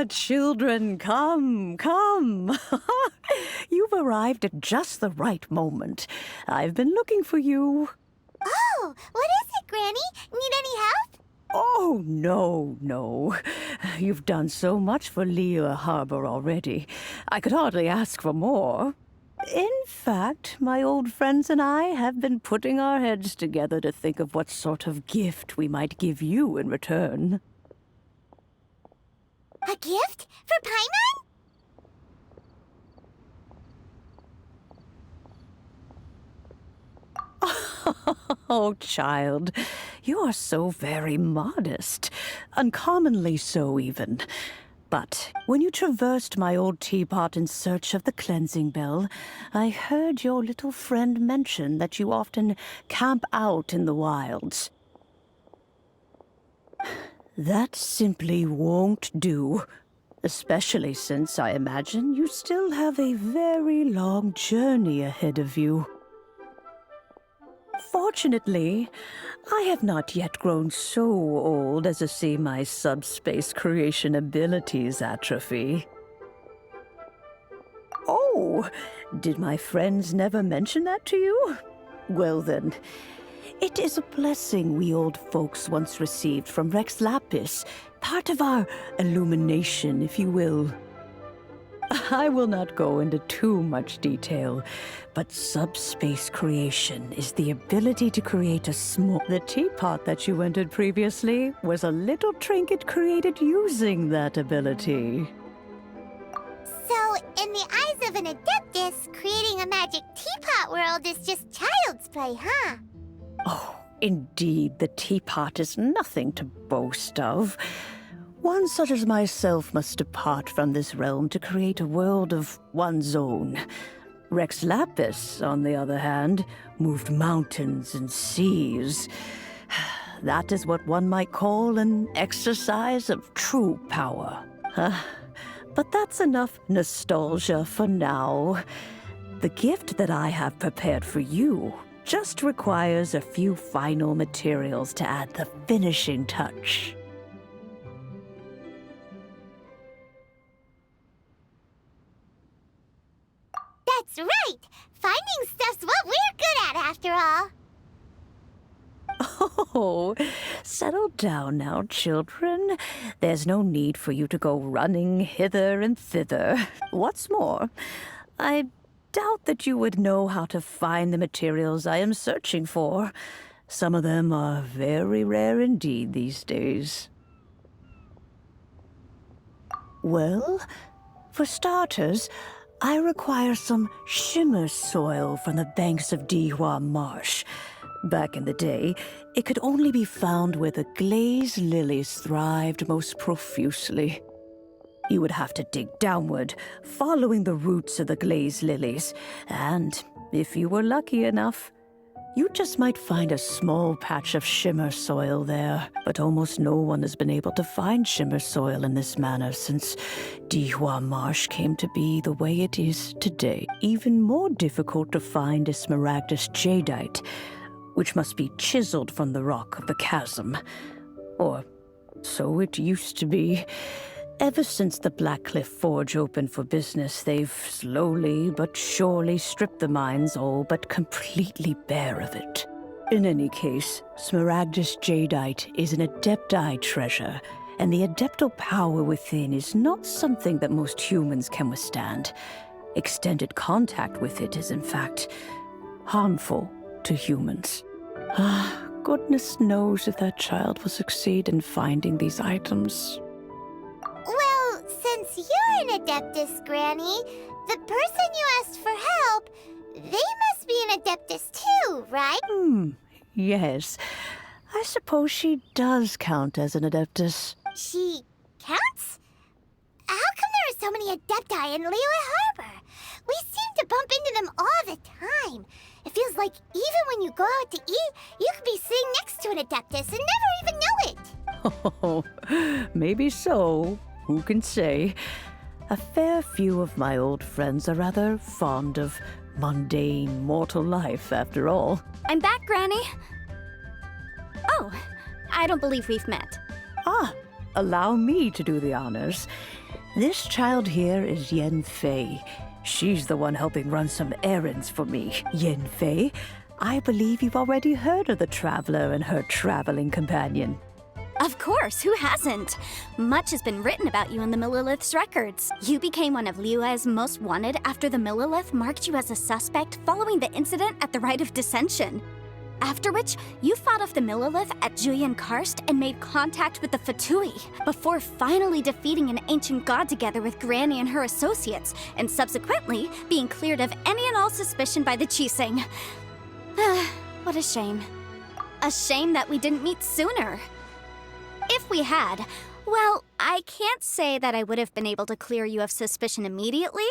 Children, come, come. You've arrived at just the right moment. I've been looking for you. Oh, what is it, Granny? Need any help? Oh, no. You've done so much for Lea Harbor already. I could hardly ask for more. In fact, my old friends and I have been putting our heads together to think of what sort of gift we might give you in return. A gift? For Paimon? Oh, child, you are so very modest. Uncommonly so, even. But when you traversed my old teapot in search of the cleansing bell, I heard your little friend mention that you often camp out in the wilds. That simply won't do. Especially since I imagine you still have a very long journey ahead of you. Fortunately, I have not yet grown so old as to see my subspace creation abilities atrophy. Oh, did my friends never mention that to you? Well then, it is a blessing we old folks once received from Rex Lapis, part of our illumination, if you will. I will not go into too much detail, but subspace creation is the ability to create a small... The teapot that you entered previously was a little trinket created using that ability. So, in the eyes of an adeptus, creating a magic teapot world is just child's play, huh? Oh, indeed, the teapot is nothing to boast of. One such as myself must depart from this realm to create a world of one's own. Rex Lapis, on the other hand, moved mountains and seas. That is what one might call an exercise of true power. But that's enough nostalgia for now. The gift that I have prepared for you just requires a few final materials to add the finishing touch. That's right! Finding stuff's what we're good at, after all. Oh, settle down now, children. There's no need for you to go running hither and thither. What's more, I doubt that you would know how to find the materials I am searching for. Some of them are very rare indeed these days. Well, for starters, I require some shimmer soil from the banks of Dihua Marsh. Back in the day, it could only be found where the glazed lilies thrived most profusely. You would have to dig downward, following the roots of the glazed lilies, and if you were lucky enough, you just might find a small patch of shimmer soil there. But almost no one has been able to find shimmer soil in this manner since Dihua Marsh came to be the way it is today. Even more difficult to find is smaragdus jadeite, which must be chiseled from the rock of the chasm. Or so it used to be. Ever since the Blackcliff Forge opened for business, they've slowly but surely stripped the mines all but completely bare of it. In any case, smaragdus jadeite is an adepti treasure, and the adeptal power within is not something that most humans can withstand. Extended contact with it is, in fact, harmful to humans. Goodness knows if that child will succeed in finding these items. Well, since you're an adeptus, Granny, the person you asked for help, they must be an adeptus too, right? Yes. I suppose she does count as an adeptus. She counts? How come there are so many adepti in Liyue Harbor? We seem to bump into them all the time. It feels like even when you go out to eat, you could be sitting next to an adeptus and never even know it. Oh, maybe so. Who can say? A fair few of my old friends are rather fond of mundane mortal life, after all. I'm back, Granny. Oh, I don't believe we've met. Ah, allow me to do the honors. This child here is Yen Fei. She's the one helping run some errands for me. Yen Fei, I believe you've already heard of the traveler and her traveling companion. Of course, who hasn't? Much has been written about you in the Millilith's records. You became one of Liyue's most wanted after the Millilith marked you as a suspect following the incident at the Rite of Dissension. After which, you fought off the Millilith at Julian Karst and made contact with the Fatui, before finally defeating an ancient god together with Granny and her associates, and subsequently being cleared of any and all suspicion by the Chiseng. What a shame. A shame that we didn't meet sooner. If we had, well, I can't say that I would have been able to clear you of suspicion immediately,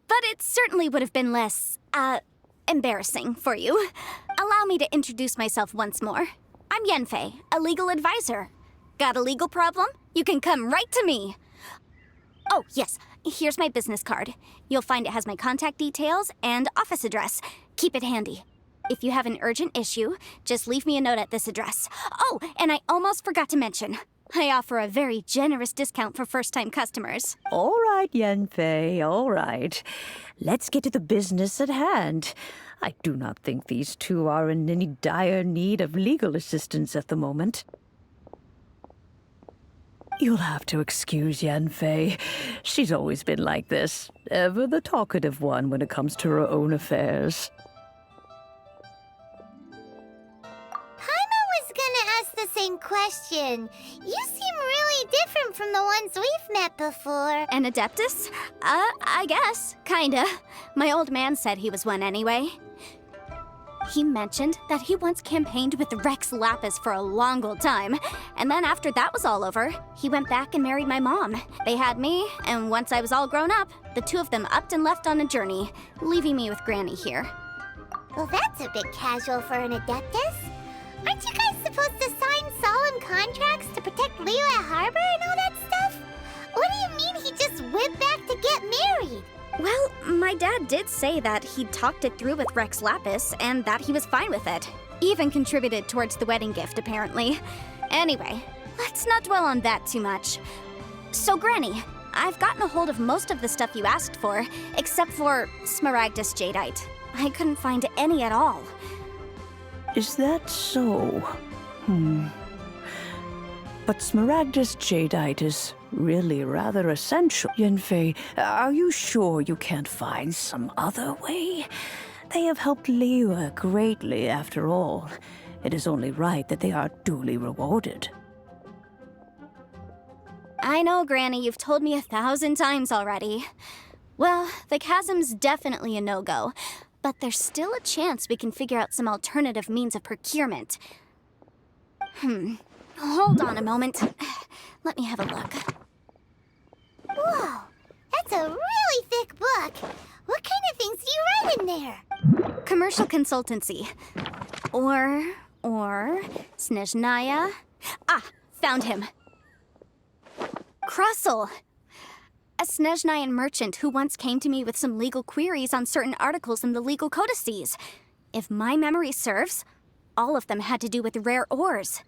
but it certainly would have been less, embarrassing for you. Allow me to introduce myself once more. I'm Yenfei, a legal advisor. Got a legal problem? You can come right to me. Oh, yes, here's my business card. You'll find it has my contact details and office address. Keep it handy. If you have an urgent issue, just leave me a note at this address. Oh, and I almost forgot to mention, I offer a very generous discount for first-time customers. All right, Yenfei, all right. Let's get to the business at hand. I do not think these two are in any dire need of legal assistance at the moment. You'll have to excuse Yenfei. She's always been like this, ever the talkative one when it comes to her own affairs. The same question. You seem really different from the ones we've met before. An Adeptus? I guess. Kinda. My old man said he was one anyway. He mentioned that he once campaigned with Rex Lapis for a long old time, and then after that was all over, he went back and married my mom. They had me, and once I was all grown up, the two of them upped and left on a journey, leaving me with Granny here. Well, that's a bit casual for an Adeptus. Aren't you guys supposed to sign solemn contracts to protect Liyue Harbor and all that stuff? What do you mean he just went back to get married? Well, my dad did say that he'd talked it through with Rex Lapis and that he was fine with it. Even contributed towards the wedding gift, apparently. Anyway, let's not dwell on that too much. So, Granny, I've gotten a hold of most of the stuff you asked for, except for Smaragdus Jadeite. I couldn't find any at all. Is that so? But Smaragdus Jadeite is really rather essential. Yenfei, are you sure you can't find some other way? They have helped Liyue greatly, after all. It is only right that they are duly rewarded. I know, Granny, you've told me 1,000 times already. Well, the chasm's definitely a no-go, but there's still a chance we can figure out some alternative means of procurement. Hold on a moment. Let me have a look. Whoa, that's a really thick book. What kind of things do you write in there? Commercial consultancy. Or Snezhnaya. Ah, found him. Krusel. A Snezhnayan merchant who once came to me with some legal queries on certain articles in the legal codices. If my memory serves, all of them had to do with rare ores.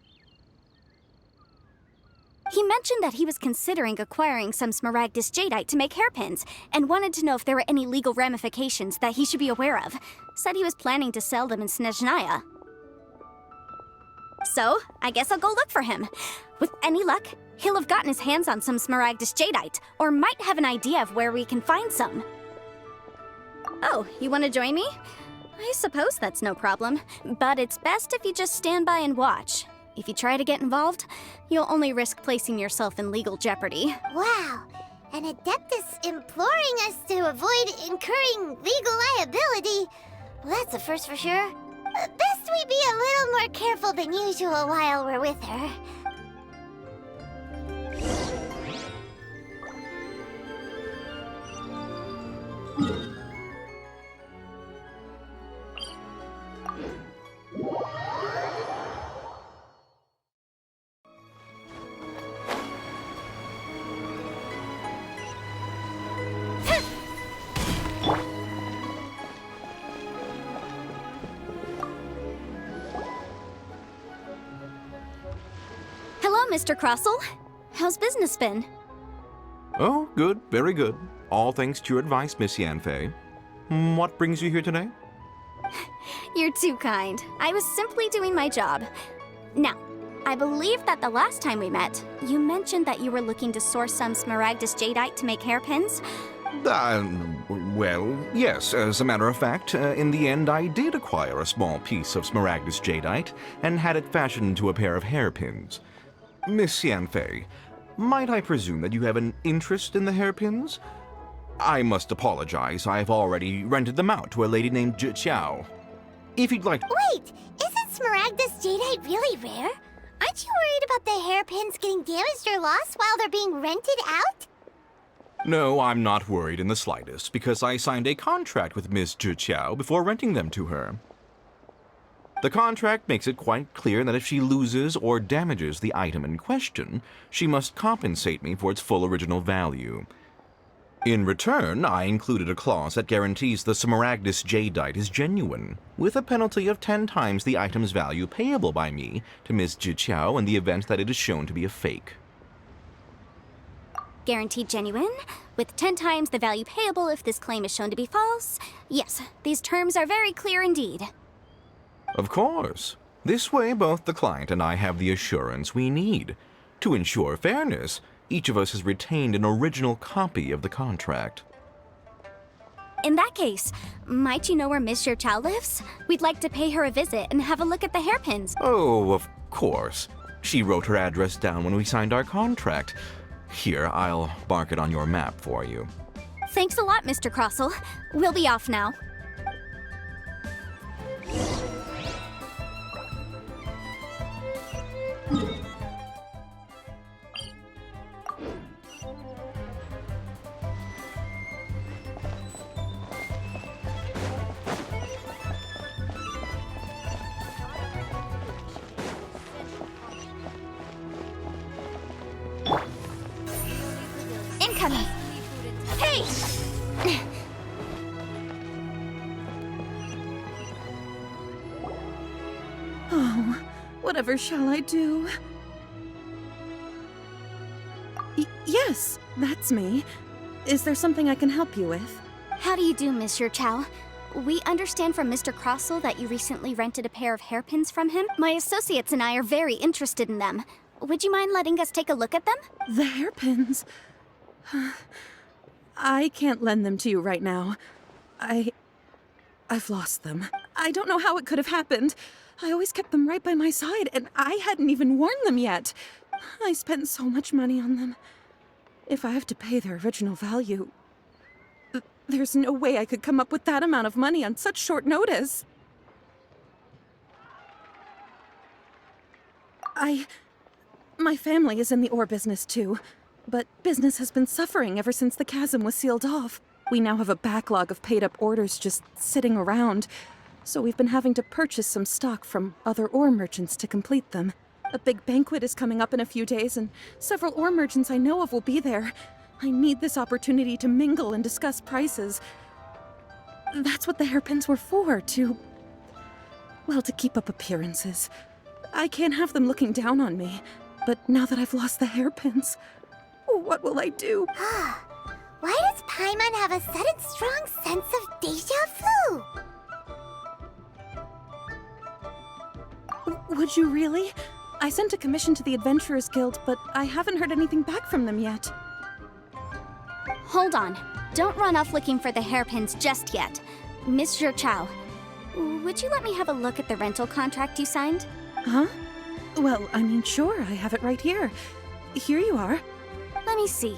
He mentioned that he was considering acquiring some Smaragdus Jadeite to make hairpins, and wanted to know if there were any legal ramifications that he should be aware of. Said he was planning to sell them in Snezhnaya. So, I guess I'll go look for him. With any luck, he'll have gotten his hands on some Smaragdus Jadeite, or might have an idea of where we can find some. Oh, you want to join me? I suppose that's no problem, but it's best if you just stand by and watch. If you try to get involved, you'll only risk placing yourself in legal jeopardy. Wow, an Adeptus imploring us to avoid incurring legal liability. Well, that's a first for sure. Best we be a little more careful than usual while we're with her. Mr. Crossell. How's business been? Oh, good, very good. All thanks to your advice, Miss Yanfei. What brings you here today? You're too kind. I was simply doing my job. Now, I believe that the last time we met, you mentioned that you were looking to source some smaragdus jadeite to make hairpins. Well, yes, as a matter of fact, in the end I did acquire a small piece of smaragdus jadeite and had it fashioned into a pair of hairpins. Miss Yanfei, might I presume that you have an interest in the hairpins? I must apologize, I've already rented them out to a lady named Zhi. If you'd like... Wait, isn't smaragdus jadeite really rare? Aren't you worried about the hairpins getting damaged or lost while they're being rented out? No, I'm not worried in the slightest, because I signed a contract with Miss Zhi before renting them to her. The contract makes it quite clear that if she loses or damages the item in question, she must compensate me for its full original value. In return, I included a clause that guarantees the smaragdus jadeite is genuine, with a penalty of 10 times the item's value payable by me to Miss Zhi in the event that it is shown to be a fake. Guaranteed genuine, with 10 times the value payable if this claim is shown to be false. Yes, these terms are very clear indeed. Of course. This way, both the client and I have the assurance we need. To ensure fairness, each of us has retained an original copy of the contract. In that case, might you know where Miss Zhi lives? We'd like to pay her a visit and have a look at the hairpins. Oh, of course. She wrote her address down when we signed our contract. Here, I'll mark it on your map for you. Thanks a lot, Mr. Crossell. We'll be off now. Incoming! Hey! Oh, whatever shall I do? Yes, that's me. Is there something I can help you with? How do you do, Miss Zhi? We understand from Mr. Crossell that you recently rented a pair of hairpins from him. My associates and I are very interested in them. Would you mind letting us take a look at them? The hairpins? I can't lend them to you right now. I've lost them. I don't know how it could have happened. I always kept them right by my side, and I hadn't even worn them yet. I spent so much money on them. If I have to pay their original value, there's no way I could come up with that amount of money on such short notice. My family is in the ore business too, but business has been suffering ever since the chasm was sealed off. We now have a backlog of paid-up orders just sitting around, so we've been having to purchase some stock from other ore merchants to complete them. A big banquet is coming up in a few days, and several ore merchants I know of will be there. I need this opportunity to mingle and discuss prices. That's what the hairpins were for, to keep up appearances. I can't have them looking down on me, but now that I've lost the hairpins, what will I do? Why does Paimon have a sudden strong sense of déjà vu? Would you really? I sent a commission to the Adventurers Guild, but I haven't heard anything back from them yet. Hold on. Don't run off looking for the hairpins just yet. Miss Zhi, would you let me have a look at the rental contract you signed? Huh? Well, I mean, sure, I have it right here. Here you are. Let me see.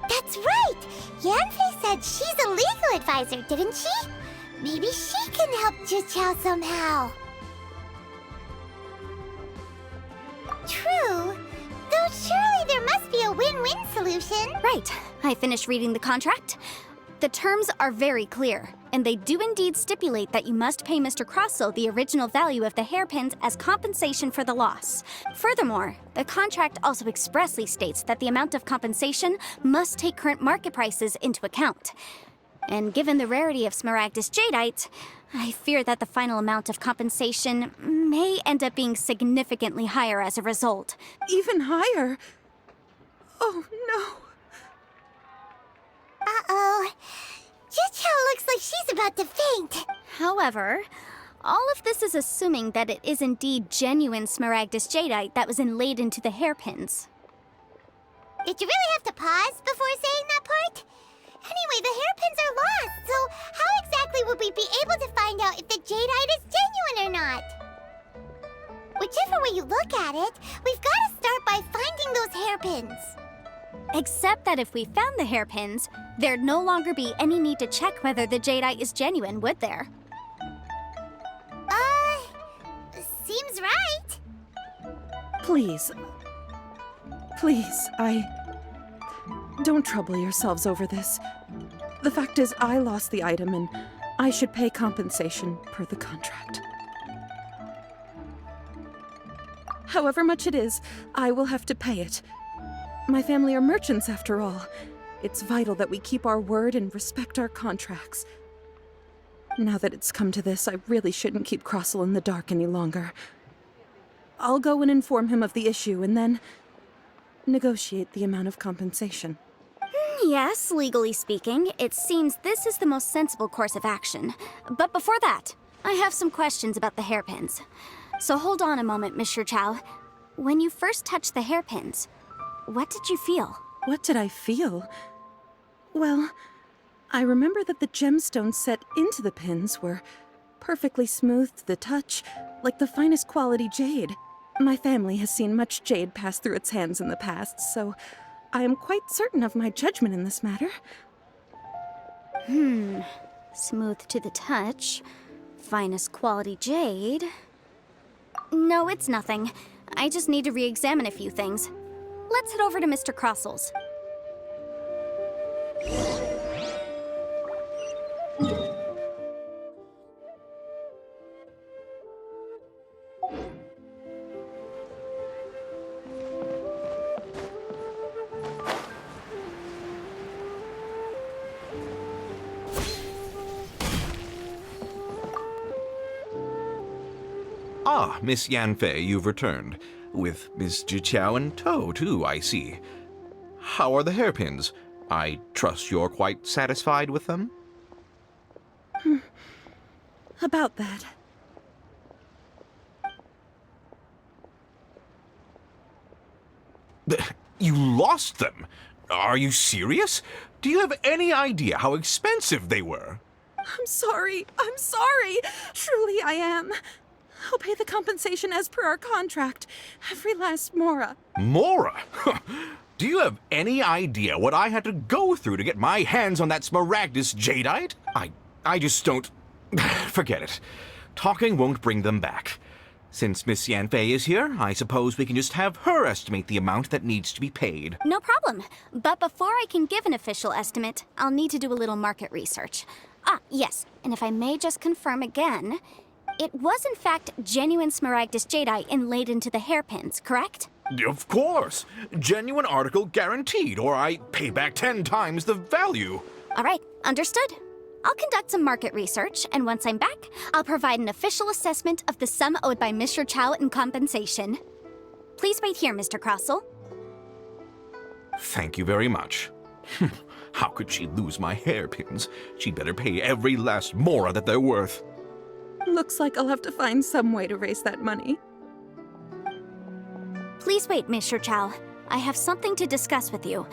That's right! Yanfei said she's a legal advisor, didn't she? Maybe she can help Zhi somehow. True. Though surely there must be a win-win solution. Right. I finished reading the contract. The terms are very clear, and they do indeed stipulate that you must pay Mr. Crossell the original value of the hairpins as compensation for the loss. Furthermore, the contract also expressly states that the amount of compensation must take current market prices into account. And given the rarity of Smaragdus jadeite, I fear that the final amount of compensation may end up being significantly higher as a result. Even higher? Oh, no. Uh-oh. Jucho looks like she's about to faint. However, all of this is assuming that it is indeed genuine Smaragdus jadeite that was inlaid into the hairpins. Did you really have to pause before saying that part? Anyway, the hairpins are lost, so how exactly would we be able to find out if the jadeite is genuine or not? Whichever way you look at it, we've got to start by finding those hairpins. Except that if we found the hairpins, there'd no longer be any need to check whether the jadeite is genuine, would there? Seems right. Please. Please, Don't trouble yourselves over this. The fact is, I lost the item and I should pay compensation per the contract. However much it is, I will have to pay it. My family are merchants, after all. It's vital that we keep our word and respect our contracts. Now that it's come to this, I really shouldn't keep Crossell in the dark any longer. I'll go and inform him of the issue and then negotiate the amount of compensation. Yes, legally speaking, it seems this is the most sensible course of action. But before that, I have some questions about the hairpins. So hold on a moment, Miss Chow. When you first touched the hairpins, what did you feel? What did I feel? Well, I remember that the gemstones set into the pins were perfectly smooth to the touch, like the finest quality jade. My family has seen much jade pass through its hands in the past, so I am quite certain of my judgment in this matter. Smooth to the touch, finest quality jade. No, it's nothing. I just need to re-examine a few things. Let's head over to Mr. Crossell's. Ah, Miss Yanfei, you've returned. With Miss Jiqiao in tow, too, I see. How are the hairpins? I trust you're quite satisfied with them? About that. You lost them? Are you serious? Do you have any idea how expensive they were? I'm sorry. Truly I am. I'll pay the compensation as per our contract. Every last mora. Mora? Do you have any idea what I had to go through to get my hands on that Smaragdus jadeite? I just don't... Forget it. Talking won't bring them back. Since Miss Yanfei is here, I suppose we can just have her estimate the amount that needs to be paid. No problem. But before I can give an official estimate, I'll need to do a little market research. Ah, yes, and if I may just confirm again, it was in fact genuine Smaragdus jadeite inlaid into the hairpins, correct? Of course. Genuine article guaranteed, or I pay back 10 times the value. All right, understood. I'll conduct some market research, and once I'm back, I'll provide an official assessment of the sum owed by Mr. Chow in compensation. Please wait here, Mr. Crossell. Thank you very much. How could she lose my hairpins? She'd better pay every last mora that they're worth. Looks like I'll have to find some way to raise that money. Please wait, Mr. Chow. I have something to discuss with you.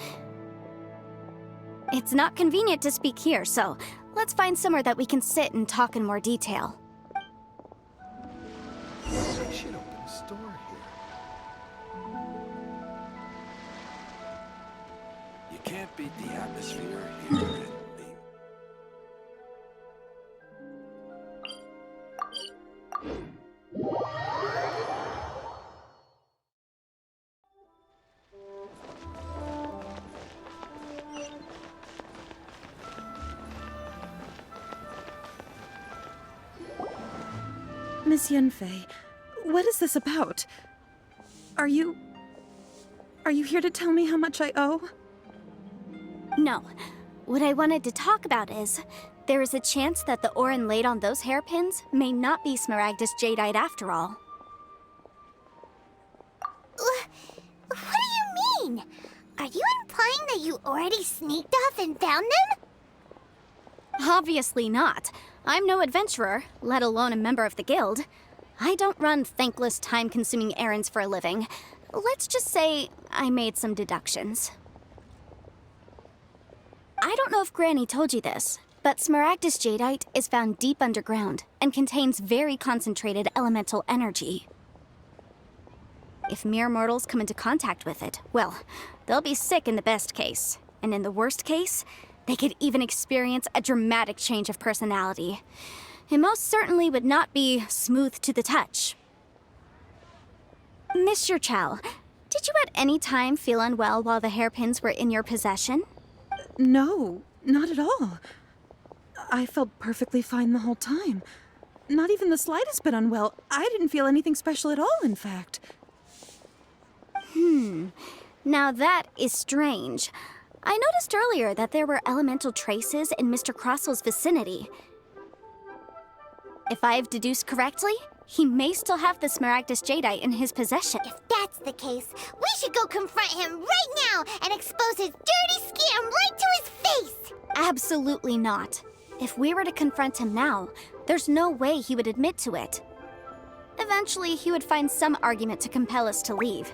It's not convenient to speak here, so let's find somewhere that we can sit and talk in more detail. They should open a store here. You can't beat the atmosphere here in Lee. Miss Yanfei, what is this about? Are you here to tell me how much I owe? No. What I wanted to talk about is, there is a chance that the Orin laid on those hairpins may not be Smaragdus jadeite after all. What do you mean? Are you implying that you already sneaked off and found them? Obviously not. I'm no adventurer, let alone a member of the guild. I don't run thankless, time-consuming errands for a living. Let's just say I made some deductions. I don't know if Granny told you this, but Smaragdus jadeite is found deep underground and contains very concentrated elemental energy. If mere mortals come into contact with it, well, they'll be sick in the best case. And in the worst case, they could even experience a dramatic change of personality. It most certainly would not be smooth to the touch. Mr. Chow, did you at any time feel unwell while the hairpins were in your possession? No, not at all. I felt perfectly fine the whole time. Not even the slightest bit unwell. I didn't feel anything special at all, in fact. Now that is strange. I noticed earlier that there were elemental traces in Mr. Crossel's vicinity. If I've deduced correctly, he may still have the Smaragdus jadeite in his possession. If that's the case, we should go confront him right now and expose his dirty scam right to his face! Absolutely not. If we were to confront him now, there's no way he would admit to it. Eventually, he would find some argument to compel us to leave.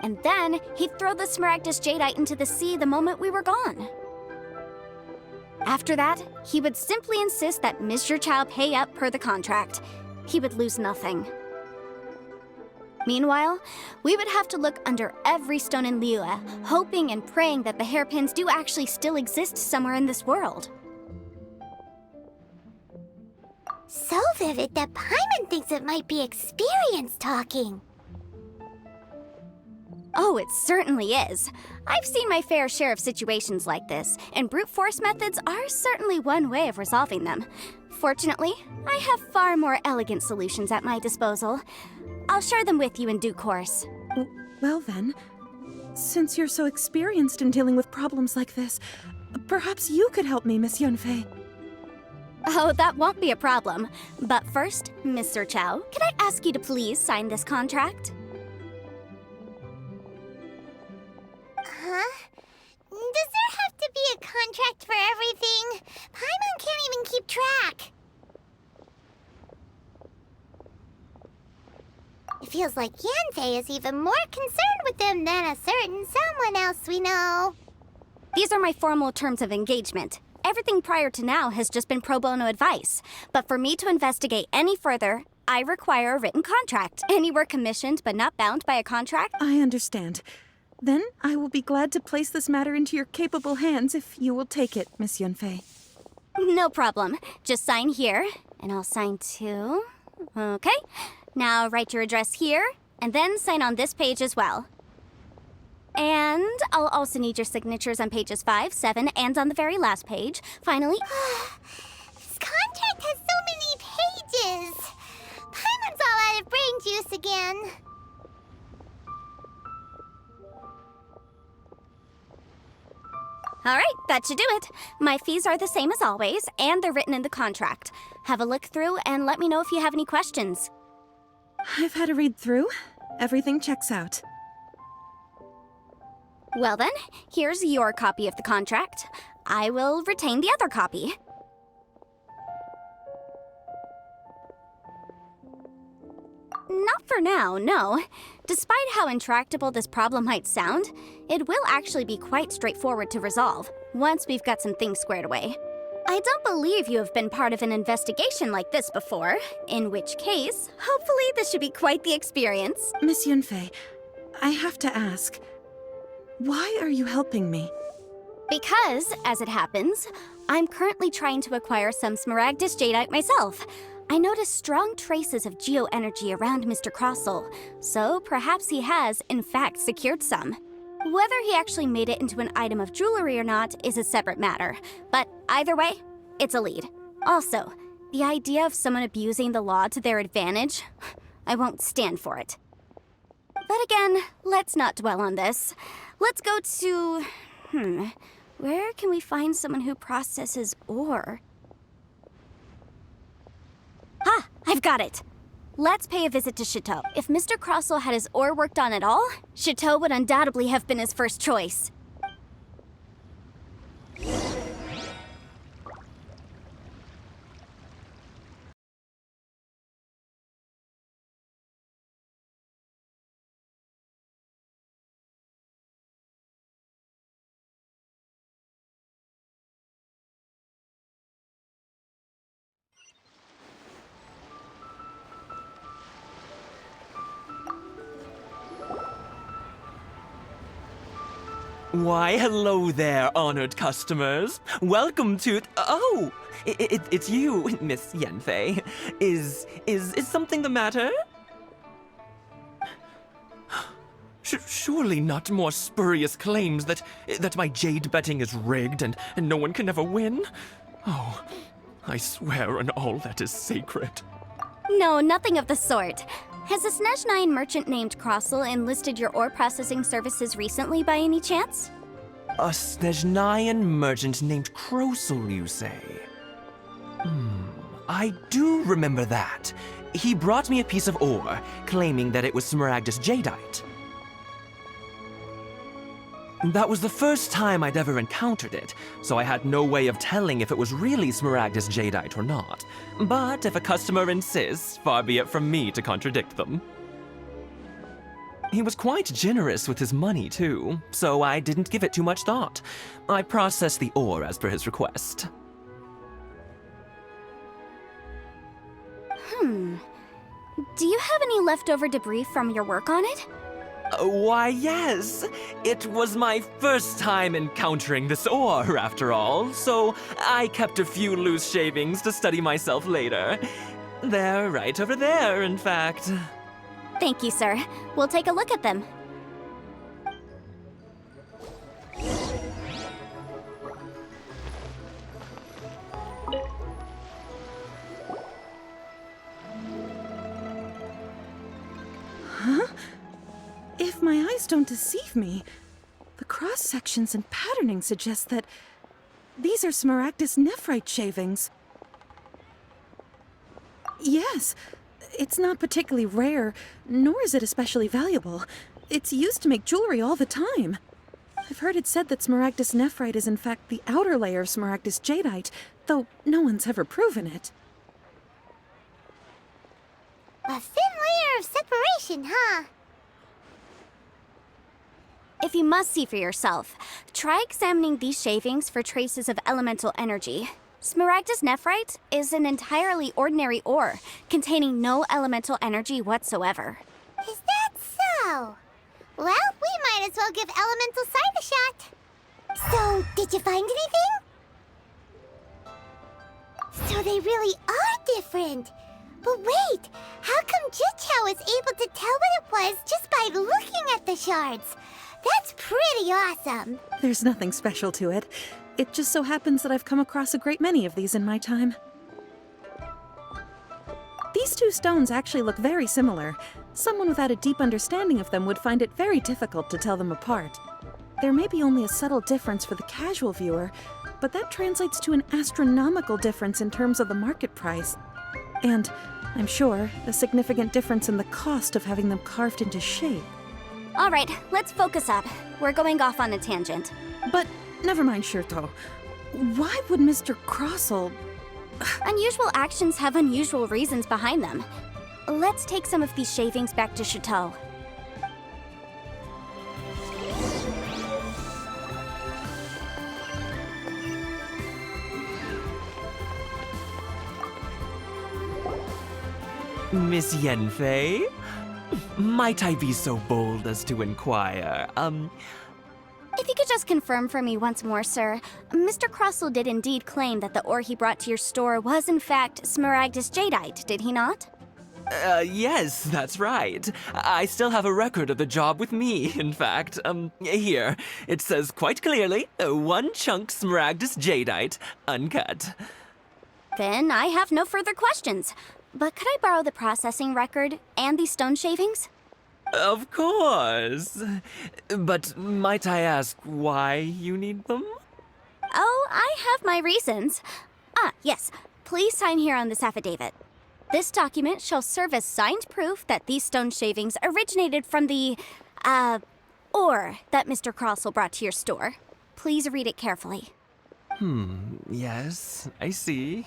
And then, he'd throw the Smaragdus jadeite into the sea the moment we were gone. After that, he would simply insist that Mr. Chow pay up per the contract. He would lose nothing. Meanwhile, we would have to look under every stone in Liyue, hoping and praying that the hairpins do actually still exist somewhere in this world. So vivid that Paimon thinks it might be experience talking. Oh, it certainly is. I've seen my fair share of situations like this, and brute force methods are certainly one way of resolving them. Fortunately, I have far more elegant solutions at my disposal. I'll share them with you in due course. Well then, since you're so experienced in dealing with problems like this, perhaps you could help me, Miss Yunfei. Oh, that won't be a problem. But first, Mr. Chow, could I ask you to please sign this contract? Huh? Does there have to be a contract for everything? Paimon can't even keep track. It feels like Yanfei is even more concerned with them than a certain someone else we know. These are my formal terms of engagement. Everything prior to now has just been pro bono advice. But for me to investigate any further, I require a written contract. Anywhere commissioned but not bound by a contract? I understand. Then I will be glad to place this matter into your capable hands if you will take it, Miss Yunfei. No problem. Just sign here, and I'll sign too. Okay. Now write your address here, and then sign on this page as well. And I'll also need your signatures on pages 5, 7, and on the very last page. Finally... This contract has so many pages. Paimon's all out of brain juice again. All right, that should do it. My fees are the same as always, and they're written in the contract. Have a look through and let me know if you have any questions. I've had a read through. Everything checks out. Well then, here's your copy of the contract. I will retain the other copy. Not for now, no. Despite how intractable this problem might sound, it will actually be quite straightforward to resolve, once we've got some things squared away. I don't believe you have been part of an investigation like this before, in which case, hopefully this should be quite the experience. Miss Yunfei, I have to ask, why are you helping me? Because, as it happens, I'm currently trying to acquire some Smaragdus jadeite myself. I noticed strong traces of geo-energy around Mr. Crossell, so perhaps he has, in fact, secured some. Whether he actually made it into an item of jewelry or not is a separate matter, but either way, it's a lead. Also, the idea of someone abusing the law to their advantage, I won't stand for it. But again, let's not dwell on this. Let's go to Where can we find someone who processes ore? Ah, I've got it! Let's pay a visit to Chateau. If Mr. Crossell had his ore worked on at all, Chateau would undoubtedly have been his first choice. Why, hello there, honored customers. Welcome to... Oh, it's you, Miss Yenfei. Is something the matter? Surely not more spurious claims that my jade betting is rigged and no one can ever win? Oh, I swear on all that is sacred. No, nothing of the sort. Has a Snezhnyan merchant named Crossell enlisted your ore processing services recently by any chance? A Snezhnyan merchant named Crossell, you say? I do remember that. He brought me a piece of ore, claiming that it was Smaragdus jadeite. That was the first time I'd ever encountered it, so I had no way of telling if it was really Smaragdus jadeite or not. But if a customer insists, far be it from me to contradict them. He was quite generous with his money, too, so I didn't give it too much thought. I processed the ore as per his request. Do you have any leftover debris from your work on it? Why, yes. It was my first time encountering this ore, after all, so I kept a few loose shavings to study myself later. They're right over there, in fact. Thank you, sir. We'll take a look at them. If my eyes don't deceive me, the cross-sections and patterning suggest that these are Smaragdus nephrite shavings. Yes, it's not particularly rare, nor is it especially valuable. It's used to make jewelry all the time. I've heard it said that Smaragdus nephrite is in fact the outer layer of Smaragdus jadeite, though no one's ever proven it. A thin layer of separation, huh? If you must see for yourself, try examining these shavings for traces of elemental energy. Smaragdus nephrite is an entirely ordinary ore, containing no elemental energy whatsoever. Is that so? Well, we might as well give elemental sight a shot. So, did you find anything? So they really are different. But wait, how come Jichao was able to tell what it was just by looking at the shards? That's pretty awesome. There's nothing special to it. It just so happens that I've come across a great many of these in my time. These two stones actually look very similar. Someone without a deep understanding of them would find it very difficult to tell them apart. There may be only a subtle difference for the casual viewer, but that translates to an astronomical difference in terms of the market price. And, I'm sure, a significant difference in the cost of having them carved into shape. All right, let's focus up. We're going off on a tangent. But never mind, Shirto. Why would Mr. Crossell... Unusual actions have unusual reasons behind them. Let's take some of these shavings back to Chateau. Miss Yenfei? Might I be so bold as to inquire, If you could just confirm for me once more, sir. Mr. Crossell did indeed claim that the ore he brought to your store was in fact Smaragdus jadeite, did he not? Yes, that's right. I still have a record of the job with me, in fact. Here. It says quite clearly, 1 chunk Smaragdus jadeite, uncut. Then I have no further questions. But could I borrow the processing record and these stone shavings? Of course. But might I ask why you need them? Oh, I have my reasons. Ah, yes. Please sign here on this affidavit. This document shall serve as signed proof that these stone shavings originated from the, ore that Mr. Crossell brought to your store. Please read it carefully. Yes, I see.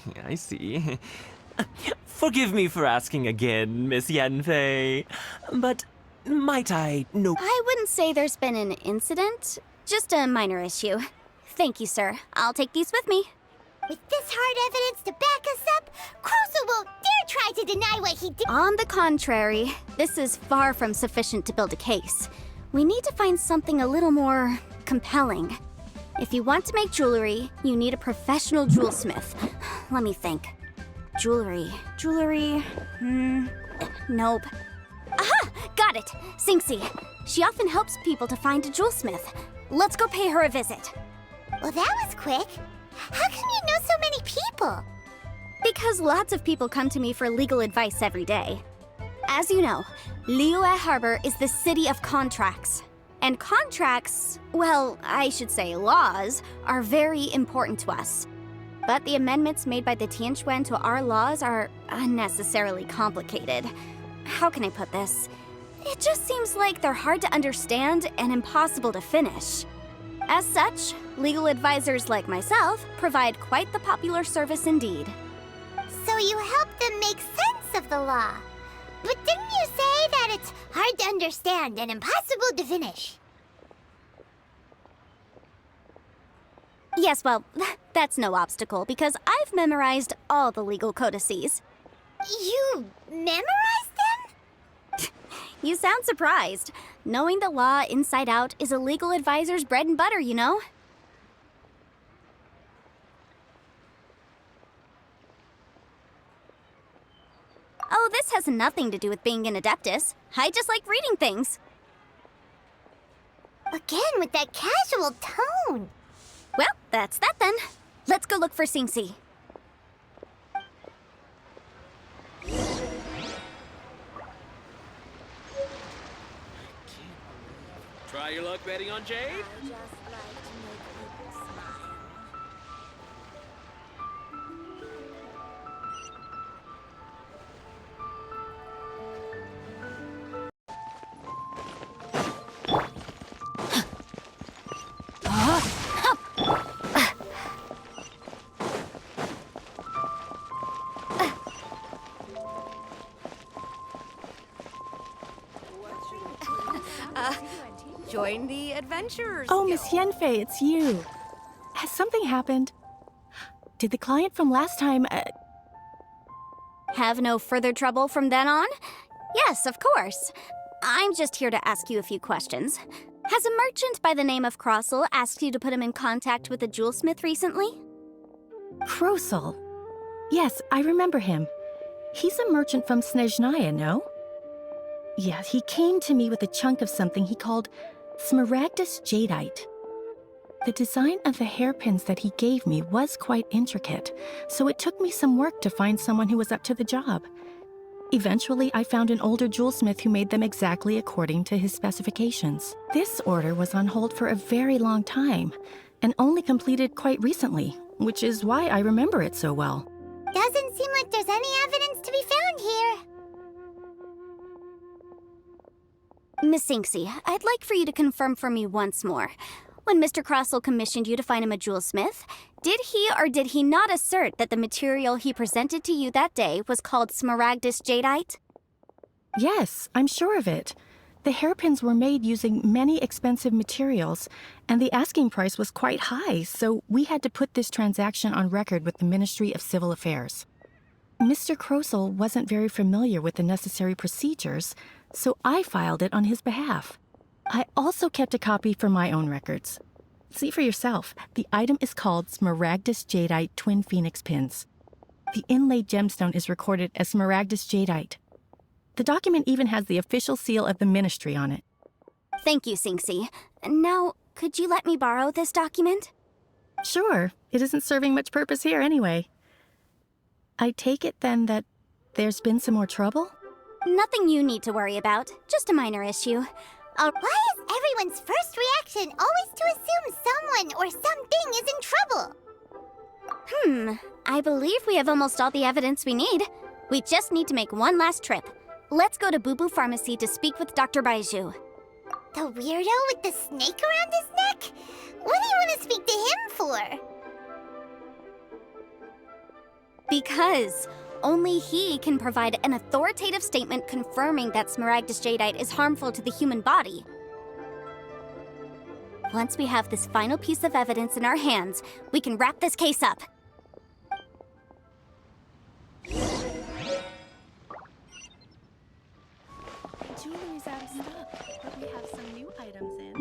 Forgive me for asking again, Miss Yanfei, but might I know? I wouldn't say there's been an incident, just a minor issue. Thank you, sir. I'll take these with me. With this hard evidence to back us up, Crossell won't dare try to deny what he did. On the contrary, this is far from sufficient to build a case. We need to find something a little more compelling. If you want to make jewelry, you need a professional jewelsmith. Let me think. Jewelry. Nope. Aha! Got it! Sinxie. She often helps people to find a jewelsmith. Let's go pay her a visit. Well, that was quick. How come you know so many people? Because lots of people come to me for legal advice every day. As you know, Liyue Harbor is the city of contracts. And contracts, well, I should say laws, are very important to us. But the amendments made by the Tianquan to our laws are unnecessarily complicated. How can I put this? It just seems like they're hard to understand and impossible to finish. As such, legal advisors like myself provide quite the popular service indeed. So you help them make sense of the law. But didn't you say that it's hard to understand and impossible to finish? Yes, well, that's no obstacle because I've memorized all the legal codices. You memorized them? You sound surprised. Knowing the law inside out is a legal advisor's bread and butter, you know? Oh, this has nothing to do with being an adeptus. I just like reading things. Again, with that casual tone. Well, that's that then. Let's go look for Sinxie. Try your luck betting on Jade? Join the adventurers. Oh, Miss Yanfei, it's you. Has something happened? Did the client from last time... Have no further trouble from then on? Yes, of course. I'm just here to ask you a few questions. Has a merchant by the name of Crossell asked you to put him in contact with a jewelsmith recently? Crossell? Yes, I remember him. He's a merchant from Snezhnaya, no? Yeah, he came to me with a chunk of something he called Smaragdus Jadeite. The design of the hairpins that he gave me was quite intricate, so it took me some work to find someone who was up to the job. Eventually, I found an older jewelsmith who made them exactly according to his specifications. This order was on hold for a very long time, and only completed quite recently, which is why I remember it so well. Doesn't seem like there's any evidence to be found here. Miss Sinxie, I'd like for you to confirm for me once more. When Mr. Crossell commissioned you to find him a jewelsmith, did he or did he not assert that the material he presented to you that day was called Smaragdus Jadeite? Yes, I'm sure of it. The hairpins were made using many expensive materials, and the asking price was quite high, so we had to put this transaction on record with the Ministry of Civil Affairs. Mr. Crossell wasn't very familiar with the necessary procedures, so I filed it on his behalf. I also kept a copy for my own records. See for yourself, the item is called Smaragdus Jadeite Twin Phoenix Pins. The inlaid gemstone is recorded as Smaragdus Jadeite. The document even has the official seal of the ministry on it. Thank you, Sinxie. Now, could you let me borrow this document? Sure, it isn't serving much purpose here anyway. I take it then that there's been some more trouble? Nothing you need to worry about, just a minor issue. Why is everyone's first reaction always to assume someone or something is in trouble? I believe we have almost all the evidence we need. We just need to make one last trip. Let's go to Boo Boo Pharmacy to speak with Dr. Baiju. The weirdo with the snake around his neck? What do you want to speak to him for? Because only he can provide an authoritative statement confirming that Smaragdus jadeite is harmful to the human body. Once we have this final piece of evidence in our hands, we can wrap this case up. Jewelry's out of stock, but we have some new items in.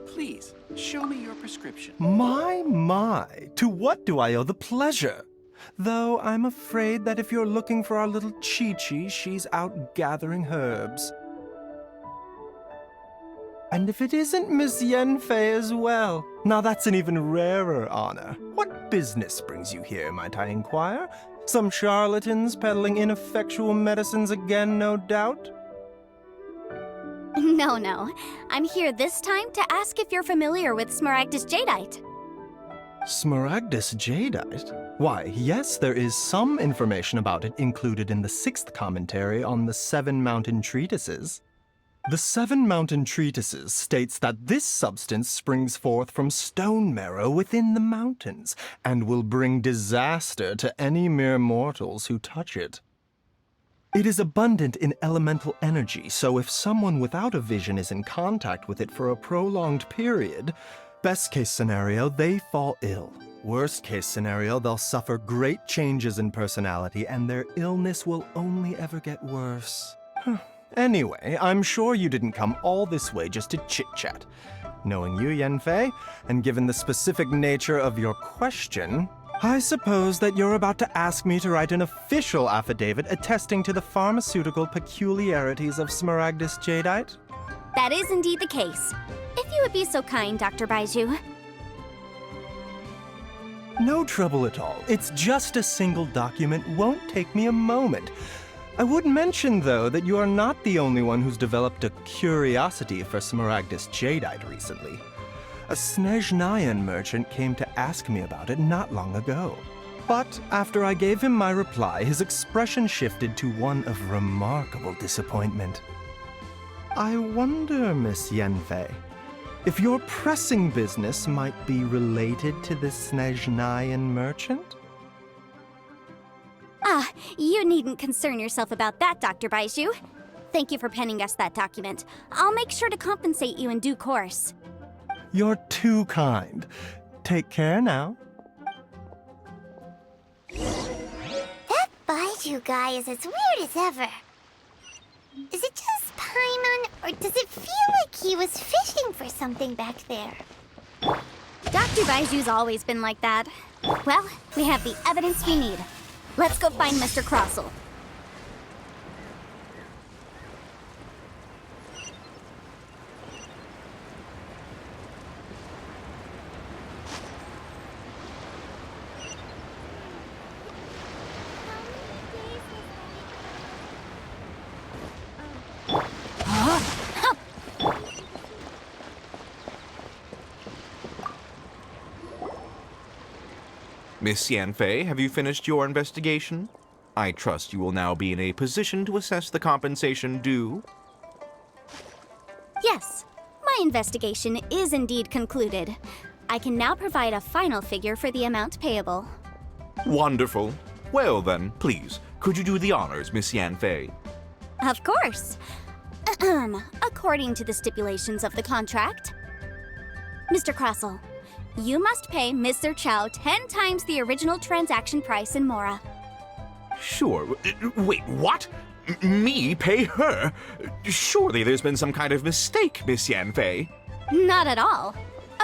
Please, show me your prescription. My, to what do I owe the pleasure? Though I'm afraid that if you're looking for our little Chi-Chi, she's out gathering herbs. And if it isn't Miss Yanfei as well, now that's an even rarer honor. What business brings you here, might I inquire? Some charlatans peddling ineffectual medicines again, no doubt? No. I'm here this time to ask if you're familiar with Smaragdus jadeite. Smaragdus jadeite? Why, yes, there is some information about it included in the 6th commentary on the 7 Mountain Treatises. The 7 Mountain Treatises states that this substance springs forth from stone marrow within the mountains, and will bring disaster to any mere mortals who touch it. It is abundant in elemental energy, so if someone without a vision is in contact with it for a prolonged period, best case scenario, they fall ill. Worst case scenario, they'll suffer great changes in personality, and their illness will only ever get worse. Anyway, I'm sure you didn't come all this way just to chit-chat. Knowing you, Yanfei, and given the specific nature of your question, I suppose that you're about to ask me to write an official affidavit attesting to the pharmaceutical peculiarities of Smaragdus jadeite? That is indeed the case. If you would be so kind, Dr. Baiju. No trouble at all. It's just a single document. Won't take me a moment. I would mention, though, that you are not the only one who's developed a curiosity for Smaragdus jadeite recently. A Snezhnayan merchant came to ask me about it not long ago. But after I gave him my reply, his expression shifted to one of remarkable disappointment. I wonder, Miss Yanfei, if your pressing business might be related to this Snezhnayan merchant? You needn't concern yourself about that, Dr. Baiju. Thank you for penning us that document. I'll make sure to compensate you in due course. You're too kind. Take care now. That Baiju guy is as weird as ever. Is it just Paimon, or does it feel like he was fishing for something back there? Dr. Baiju's always been like that. Well, we have the evidence we need. Let's go find Mr. Crossell. Miss Yanfei, have you finished your investigation? I trust you will now be in a position to assess the compensation due. Yes, my investigation is indeed concluded. I can now provide a final figure for the amount payable. Wonderful. Well then, please, could you do the honors, Miss Yanfei? Of course. According to the stipulations of the contract. Mr. Crossell, You must pay Mr. Chow 10 times the original transaction price in Mora. Sure. Wait, what? Me pay her? Surely there's been some kind of mistake, Miss Yanfei. Not at all.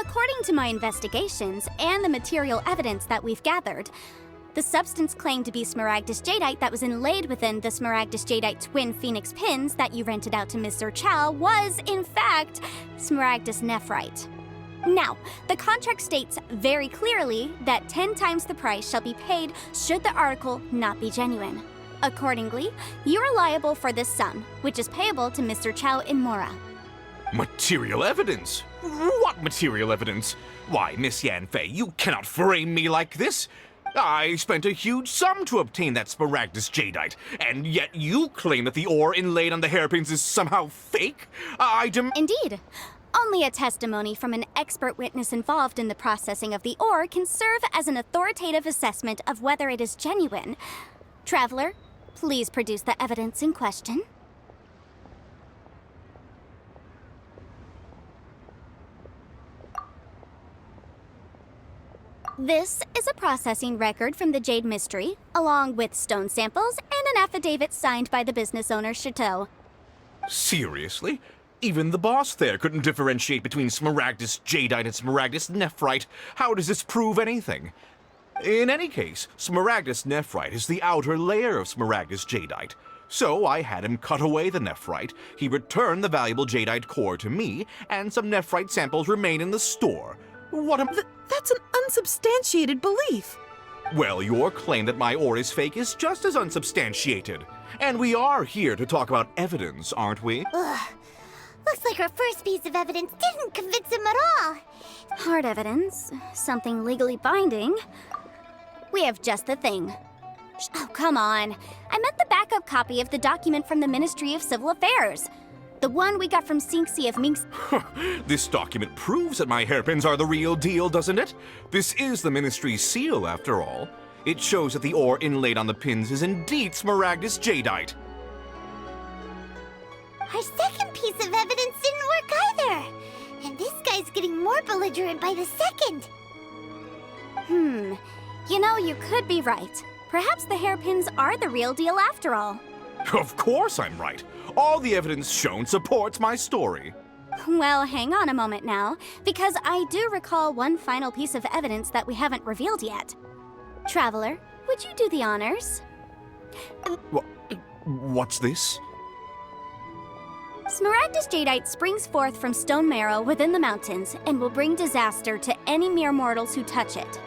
According to my investigations and the material evidence that we've gathered, the substance claimed to be smaragdus jadeite that was inlaid within the smaragdus jadeite twin phoenix pins that you rented out to Mr. Chow was, in fact, smaragdus nephrite. Now, the contract states very clearly that 10 times the price shall be paid should the article not be genuine. Accordingly, you are liable for this sum, which is payable to Mr. Chow in Mora. Material evidence? What material evidence? Why, Miss Yanfei, you cannot frame me like this. I spent a huge sum to obtain that smaragdus jadeite, and yet you claim that the ore inlaid on the hairpins is somehow fake? Indeed. Only a testimony from an expert witness involved in the processing of the ore can serve as an authoritative assessment of whether it is genuine. Traveler, please produce the evidence in question. This is a processing record from the Jade Mystery, along with stone samples and an affidavit signed by the business owner, Chateau. Seriously? Even the boss there couldn't differentiate between smaragdus jadeite and smaragdus nephrite. How does this prove anything? In any case, smaragdus nephrite is the outer layer of smaragdus jadeite. So I had him cut away the nephrite, he returned the valuable jadeite core to me, and some nephrite samples remain in the store. That's an unsubstantiated belief. Well, your claim that my ore is fake is just as unsubstantiated. And we are here to talk about evidence, aren't we? Ugh. Looks like our first piece of evidence didn't convince him at all. Hard evidence, something legally binding. We have just the thing. Oh, come on. I meant the backup copy of the document from the Ministry of Civil Affairs. The one we got from Sinxi of Minx. This document proves that my hairpins are the real deal, doesn't it? This is the Ministry's seal, after all. It shows that the ore inlaid on the pins is indeed smaragdus jadeite. Our second piece of evidence didn't work either. And this guy's getting more belligerent by the second. You know, you could be right. Perhaps the hairpins are the real deal after all. Of course I'm right. All the evidence shown supports my story. Well, hang on a moment now, because I do recall one final piece of evidence that we haven't revealed yet. Traveler, would you do the honors? What's this? Smaragdus jadeite springs forth from stone marrow within the mountains and will bring disaster to any mere mortals who touch it.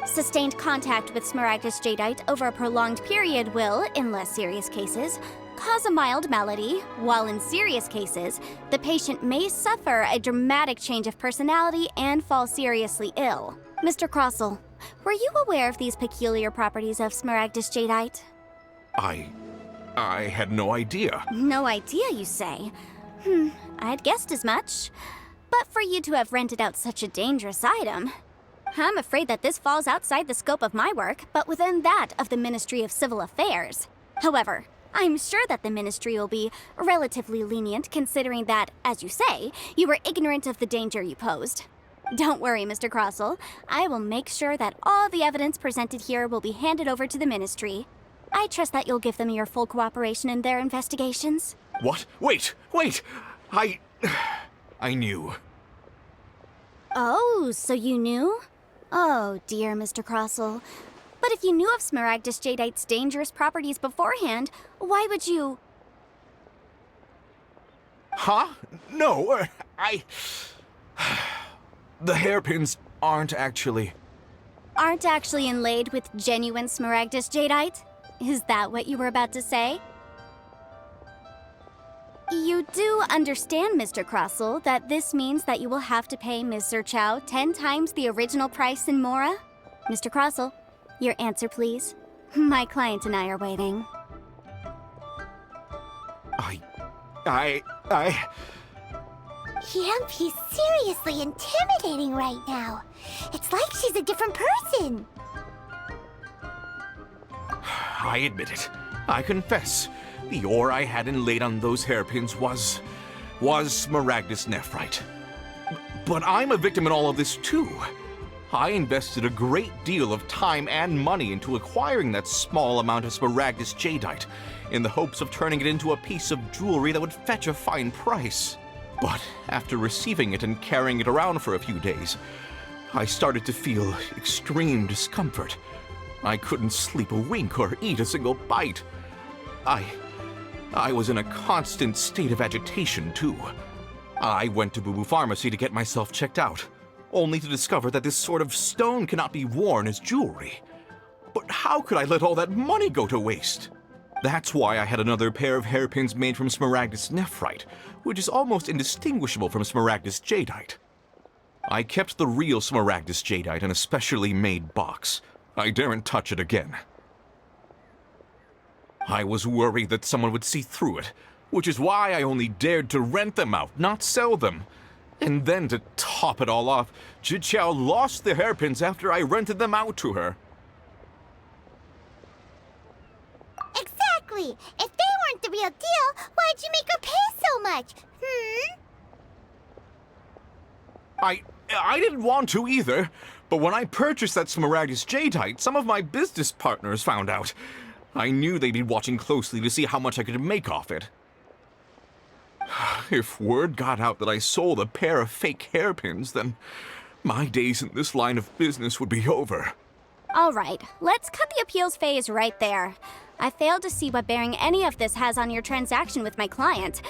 Sustained contact with smaragdus jadeite over a prolonged period will, in less serious cases, cause a mild malady, while in serious cases, the patient may suffer a dramatic change of personality and fall seriously ill. Mr. Crossell, were you aware of these peculiar properties of smaragdus jadeite? I had no idea. No idea, you say? I'd guessed as much. But for you to have rented out such a dangerous item, I'm afraid that this falls outside the scope of my work, but within that of the Ministry of Civil Affairs. However, I'm sure that the Ministry will be relatively lenient considering that, as you say, you were ignorant of the danger you posed. Don't worry, Mr. Crossell. I will make sure that all the evidence presented here will be handed over to the Ministry. I trust that you'll give them your full cooperation in their investigations. What? Wait! I knew. Oh, so you knew? Oh, dear Mr. Crossell. But if you knew of smaragdus jadeite's dangerous properties beforehand, why would you... Huh? No, The hairpins aren't actually inlaid with genuine smaragdus jadeite? Is that what you were about to say? You do understand, Mr. Crossell, that this means that you will have to pay Mr. Chow 10 times the original price in Mora? Mr. Crossell, your answer, please. My client and I are waiting. Yep, he's seriously intimidating right now. It's like she's a different person. I admit it. I confess. The ore I had inlaid on those hairpins was smaragdus nephrite. But I'm a victim in all of this too. I invested a great deal of time and money into acquiring that small amount of Smaragdus jadeite, in the hopes of turning it into a piece of jewelry that would fetch a fine price. But after receiving it and carrying it around for a few days, I started to feel extreme discomfort. I couldn't sleep a wink or eat a single bite. I was in a constant state of agitation, too. I went to Boo Boo Pharmacy to get myself checked out, only to discover that this sort of stone cannot be worn as jewelry. But how could I let all that money go to waste? That's why I had another pair of hairpins made from Smaragdus nephrite, which is almost indistinguishable from Smaragdus jadeite. I kept the real Smaragdus jadeite in a specially made box. I daren't touch it again. I was worried that someone would see through it, which is why I only dared to rent them out, not sell them. And then to top it all off, Zhiqiao lost the hairpins after I rented them out to her. Exactly! If they weren't the real deal, why'd you make her pay so much? I didn't want to either, but when I purchased that Smaragdus jadeite, some of my business partners found out. I knew they'd be watching closely to see how much I could make off it. If word got out that I sold a pair of fake hairpins, then my days in this line of business would be over. All right, let's cut the appeals phase right there. I failed to see what bearing any of this has on your transaction with my client.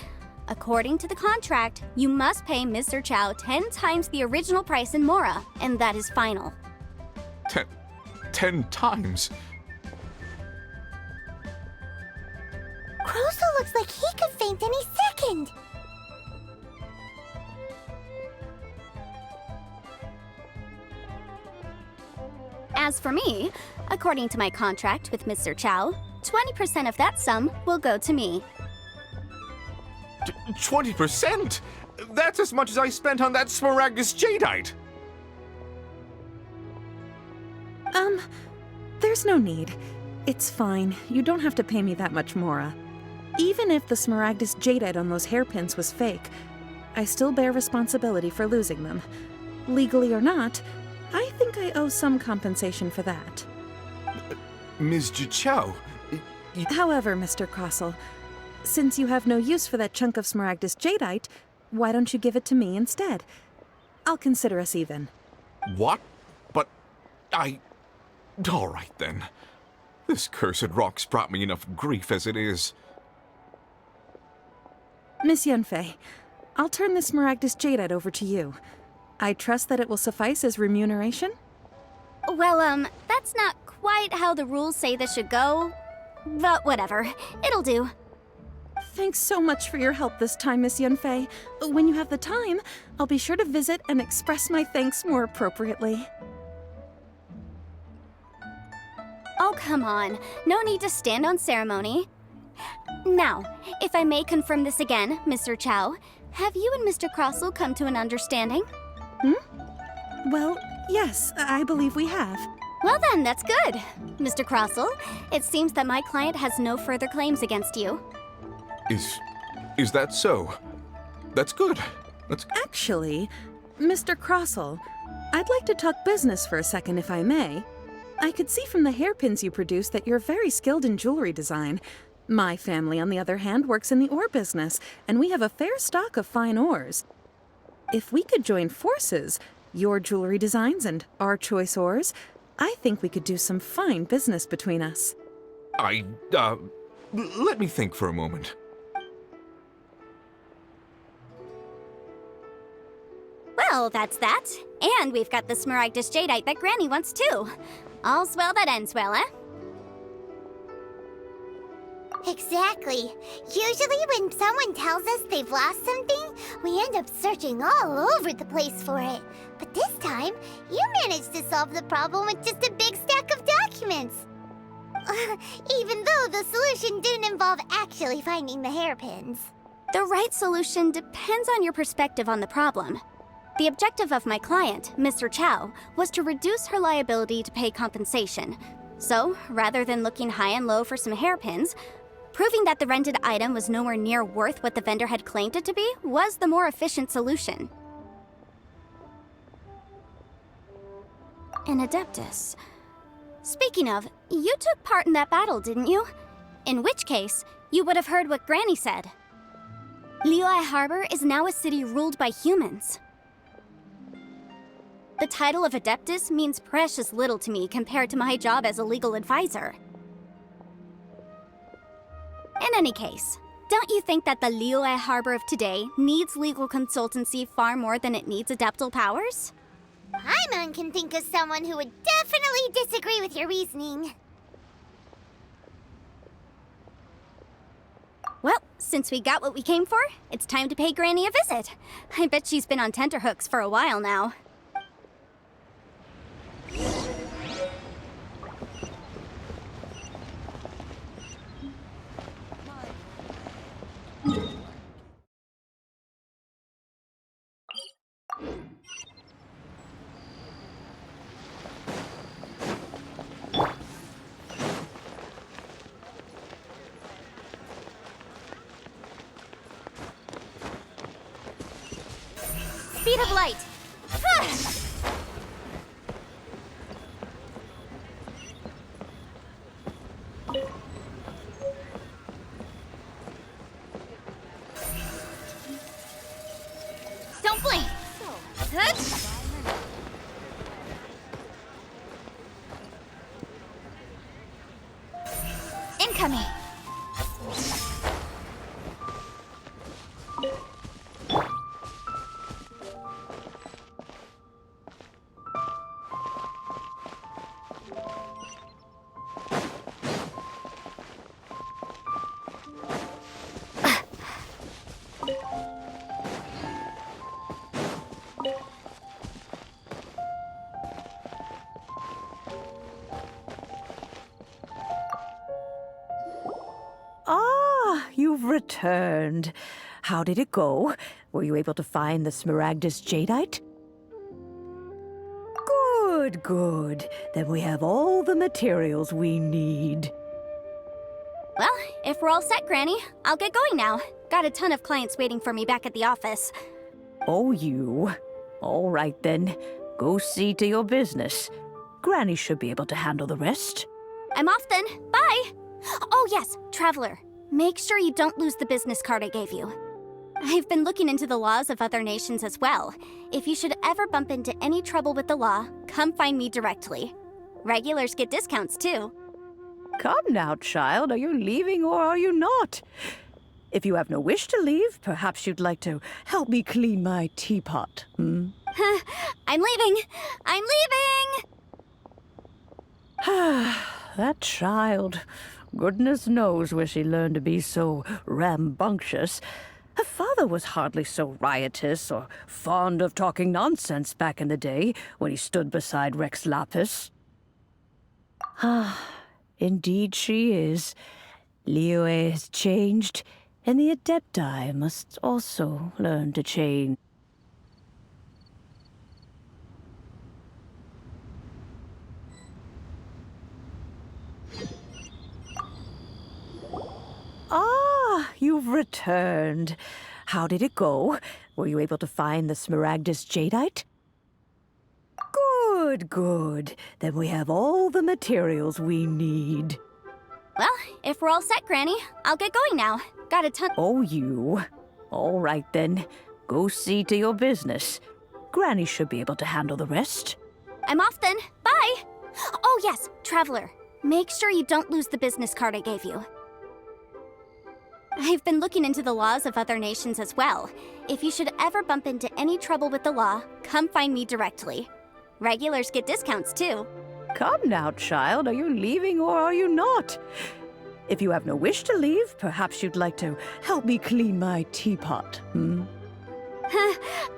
According to the contract, you must pay Mr. Chow 10 times the original price in Mora, and that is final. 10 times? Crosel looks like he could faint any second. As for me, according to my contract with Mr. Chow, 20% of that sum will go to me. 20%? That's as much as I spent on that Smaragdus jadeite! There's no need. It's fine. You don't have to pay me that much, Mora. Even if the Smaragdus jadeite on those hairpins was fake, I still bear responsibility for losing them. Legally or not, I think I owe some compensation for that. Ms. Zhiqiao, However, Mr. Crossell, since you have no use for that chunk of Smaragdus jadeite, why don't you give it to me instead? I'll consider us even. What? But all right then. This cursed rock's brought me enough grief as it is. Miss Yunfei, I'll turn this Smaragdus jadeite over to you. I trust that it will suffice as remuneration? Well, that's not quite how the rules say this should go. But whatever, it'll do. Thanks so much for your help this time, Miss Yunfei. When you have the time, I'll be sure to visit and express my thanks more appropriately. Oh, come on. No need to stand on ceremony. Now, if I may confirm this again, Mr. Chow, have you and Mr. Crossell come to an understanding? Well, yes, I believe we have. Well then, that's good. Mr. Crossell, it seems that my client has no further claims against you. Is that so? That's good. Actually, Mr. Crossell, I'd like to talk business for a second, if I may. I could see from the hairpins you produce that you're very skilled in jewelry design. My family, on the other hand, works in the ore business, and we have a fair stock of fine ores. If we could join forces, your jewelry designs and our choice ores, I think we could do some fine business between us. Let me think for a moment. Well, that's that. And we've got the Smaragdus jadeite that Granny wants too. All's well that ends well, eh? Exactly. Usually when someone tells us they've lost something, we end up searching all over the place for it. But this time, you managed to solve the problem with just a big stack of documents. Even though the solution didn't involve actually finding the hairpins. The right solution depends on your perspective on the problem. The objective of my client, Mr. Chow, was to reduce her liability to pay compensation. So, rather than looking high and low for some hairpins, proving that the rented item was nowhere near worth what the vendor had claimed it to be was the more efficient solution. An Adeptus. Speaking of, you took part in that battle, didn't you? In which case, you would have heard what Granny said. Liyue Harbor is now a city ruled by humans. The title of Adeptus means precious little to me compared to my job as a legal advisor. In any case, don't you think that the Liyue Harbor of today needs legal consultancy far more than it needs adeptal powers? Paimon can think of someone who would definitely disagree with your reasoning. Well, since we got what we came for, it's time to pay Granny a visit. I bet she's been on tenterhooks for a while now. Speed of light! Don't blink! Incoming! Ah, you've returned. How did it go? Were you able to find the Smaragdus Jadeite? Good, good. Then we have all the materials we need. Well, if we're all set, Granny, I'll get going now. Got a ton of clients waiting for me back at the office. Oh, you. All right then. Go see to your business. Granny should be able to handle the rest. I'm off then. Bye! Oh yes, Traveler. Make sure you don't lose the business card I gave you. I've been looking into the laws of other nations as well. If you should ever bump into any trouble with the law, come find me directly. Regulars get discounts too. Come now, child. Are you leaving or are you not? If you have no wish to leave, perhaps you'd like to help me clean my teapot, hmm? I'm leaving! I'm leaving! That child. Goodness knows where she learned to be so rambunctious. Her father was hardly so riotous or fond of talking nonsense back in the day when he stood beside Rex Lapis. Indeed she is. Liyue has changed, and the Adepti must also learn to change. Ah, you've returned. How did it go? Were you able to find the Smaragdus Jadeite? Good, good. Then we have all the materials we need. Well, if we're all set, Granny, I'll get going now. Got a ton— Oh, you. All right then. Go see to your business. Granny should be able to handle the rest. I'm off then. Bye! Oh yes, Traveler. Make sure you don't lose the business card I gave you. I've been looking into the laws of other nations as well. If you should ever bump into any trouble with the law, come find me directly. Regulars get discounts too. Come now, child. Are you leaving or are you not? If you have no wish to leave, perhaps you'd like to help me clean my teapot, hmm?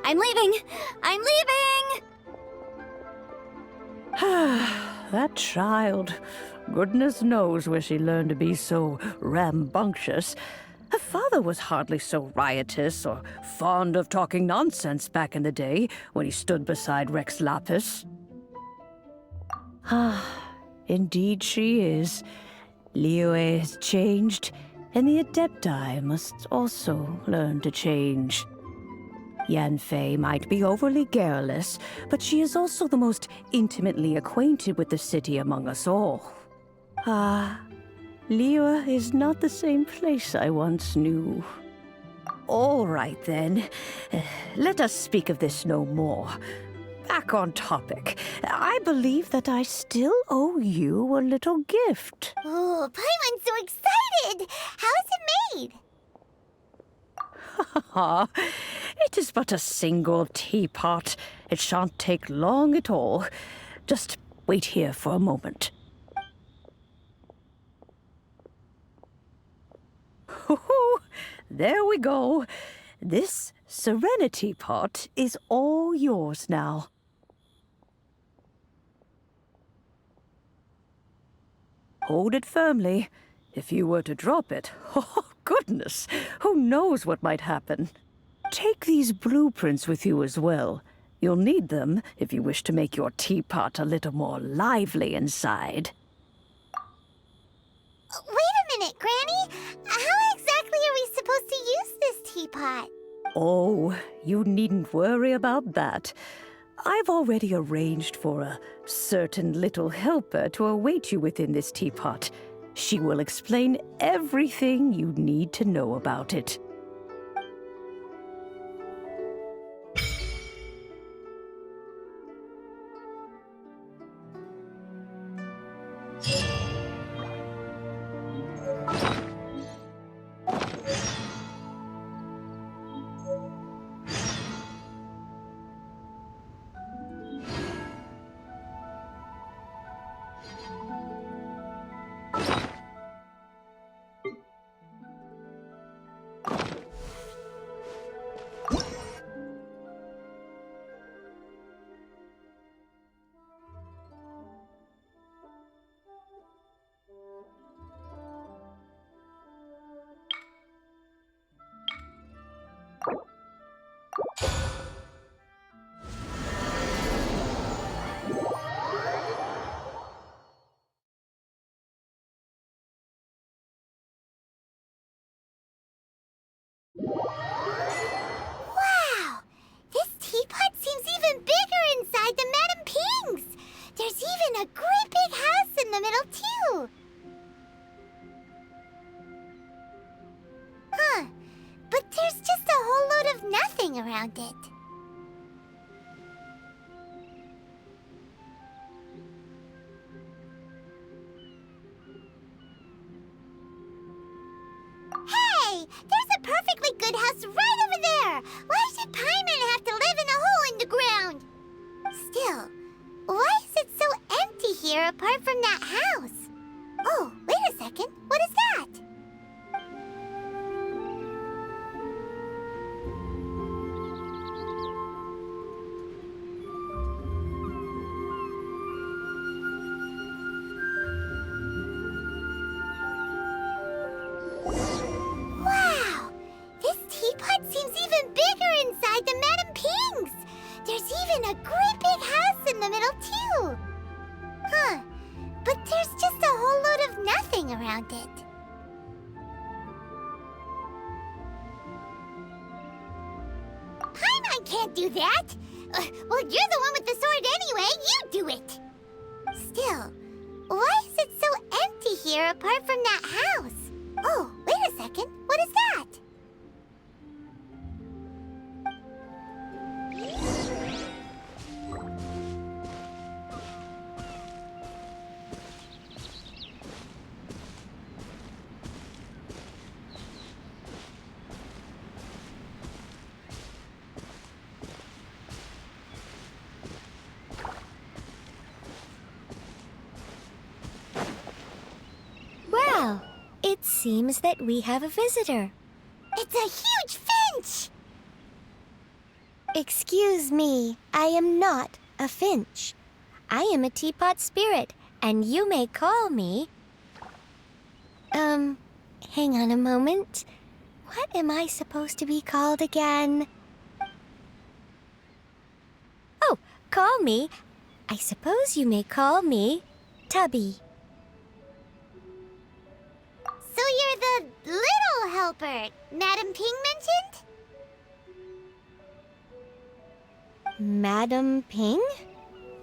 I'm leaving! I'm leaving! That child. Goodness knows where she learned to be so rambunctious. Her father was hardly so riotous or fond of talking nonsense back in the day when he stood beside Rex Lapis. Indeed she is. Liyue has changed, and the Adepti must also learn to change. Yanfei might be overly garrulous, but she is also the most intimately acquainted with the city among us all. Ah, Liyue is not the same place I once knew. All right, then. Let us speak of this no more. Back on topic. I believe that I still owe you a little gift. Oh, Paimon's so excited! How is it made? It is but a single teapot. It shan't take long at all. Just wait here for a moment. There we go. This Serenity Pot is all yours now. Hold it firmly. If you were to drop it, oh goodness, who knows what might happen. Take these blueprints with you as well. You'll need them if you wish to make your teapot a little more lively inside. Wait a minute, Granny! How exactly are we supposed to use this teapot? Oh, you needn't worry about that. I've already arranged for a certain little helper to await you within this teapot. She will explain everything you need to know about it. Wow! This teapot seems even bigger inside than Madame Ping's! There's even a great big house in the middle, too! Huh. But there's just a whole load of nothing around it. Hey! There's a perfectly good house right over there! Why should Paimon have to live in a hole in the ground? Still, why is it so empty here apart from that house? Oh, wait a second. What is that? Wow! This teapot seems even bigger inside than Madame Ping's! There's even a great big house in the middle, too! Huh. But there's just a whole load of nothing around it. Paimon can't do that! Well, you're the one with the sword anyway. You do it! Still, why is it so empty here apart from that house? Oh, wait a second. What is that? Well, it seems that we have a visitor. It's a huge finch! Excuse me, I am not a finch. I am a teapot spirit, and you may call me... hang on a moment. What am I supposed to be called again? Oh, call me. I suppose you may call me Tubby. So you're the little helper Madame Ping mentioned? Madam Ping?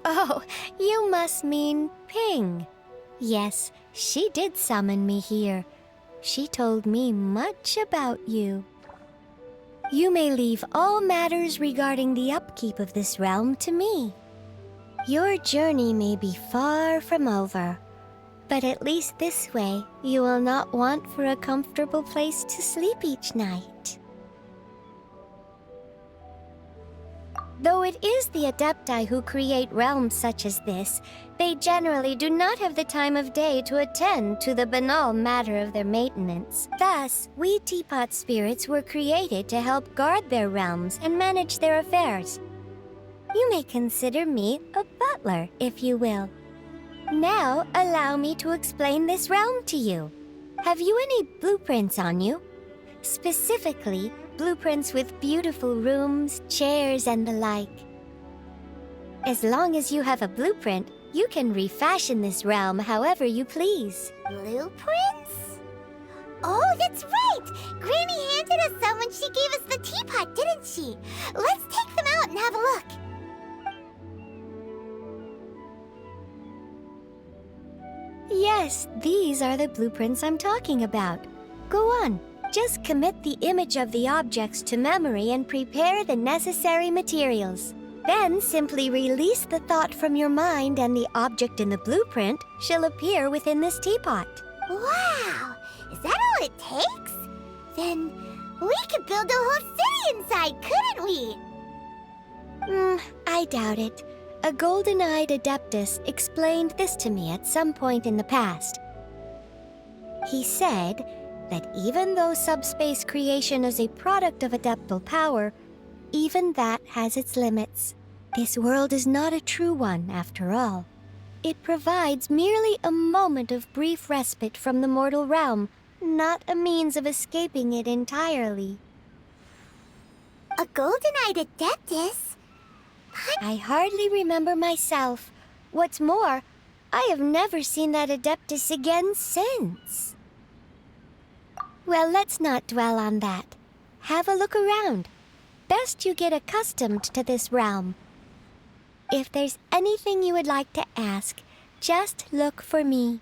Oh, you must mean Ping. Yes, she did summon me here. She told me much about you. You may leave all matters regarding the upkeep of this realm to me. Your journey may be far from over, but at least this way you will not want for a comfortable place to sleep each night. Though it is the Adepti who create realms such as this, they generally do not have the time of day to attend to the banal matter of their maintenance. Thus, we Teapot spirits were created to help guard their realms and manage their affairs. You may consider me a butler, if you will. Now, allow me to explain this realm to you. Have you any blueprints on you? Specifically, blueprints with beautiful rooms, chairs, and the like. As long as you have a blueprint, you can refashion this realm however you please. Blueprints? Oh, that's right! Granny handed us some when she gave us the teapot, didn't she? Let's take them out and have a look. Yes, these are the blueprints I'm talking about. Go on. Just commit the image of the objects to memory and prepare the necessary materials. Then simply release the thought from your mind and the object in the blueprint shall appear within this teapot. Wow! Is that all it takes? Then we could build a whole city inside, couldn't we? I doubt it. A golden-eyed adeptus explained this to me at some point in the past. He said that even though subspace creation is a product of adeptal power, even that has its limits. This world is not a true one, after all. It provides merely a moment of brief respite from the mortal realm, not a means of escaping it entirely. A golden-eyed adeptus? I hardly remember myself. What's more, I have never seen that adeptus again since. Well, let's not dwell on that. Have a look around. Best you get accustomed to this realm. If there's anything you would like to ask, just look for me.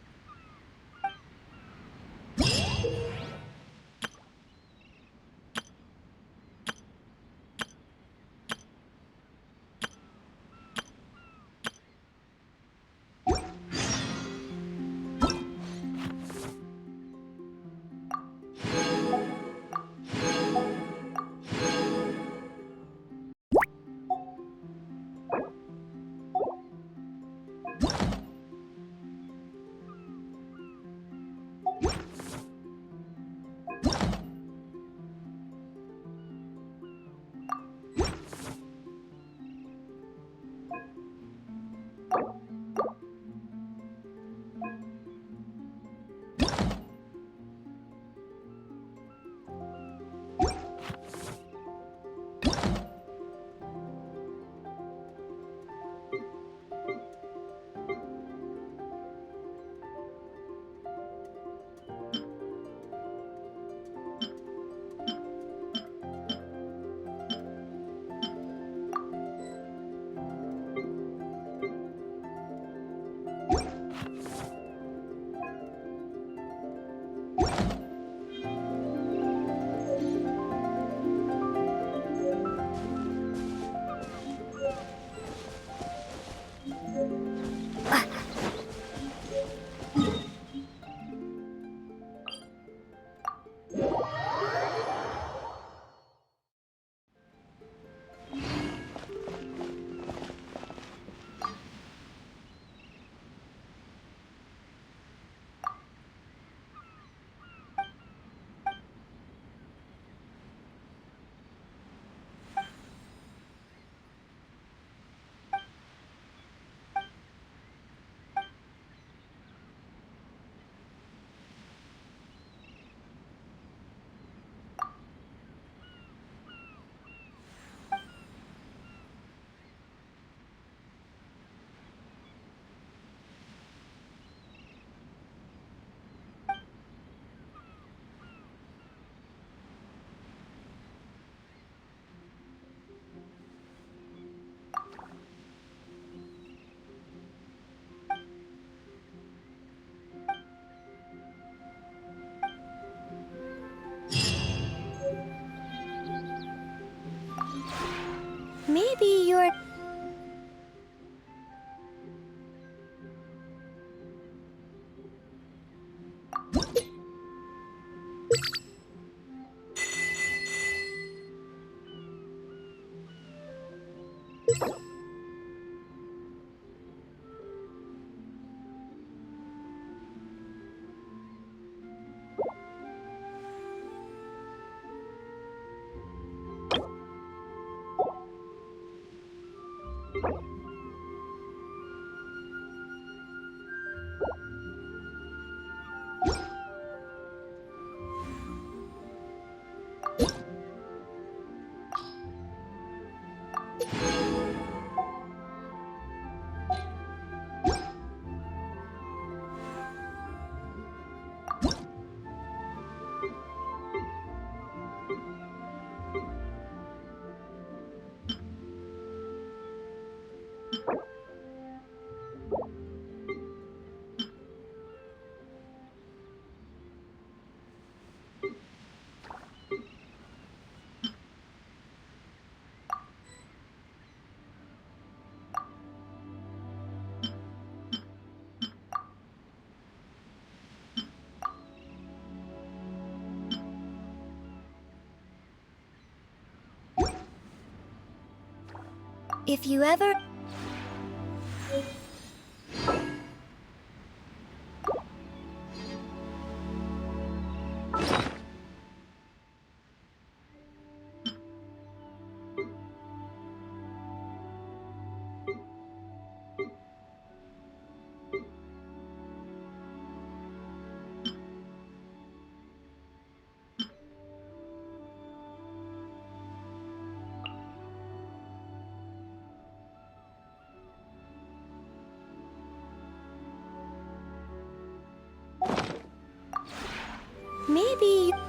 If you ever... Maybe...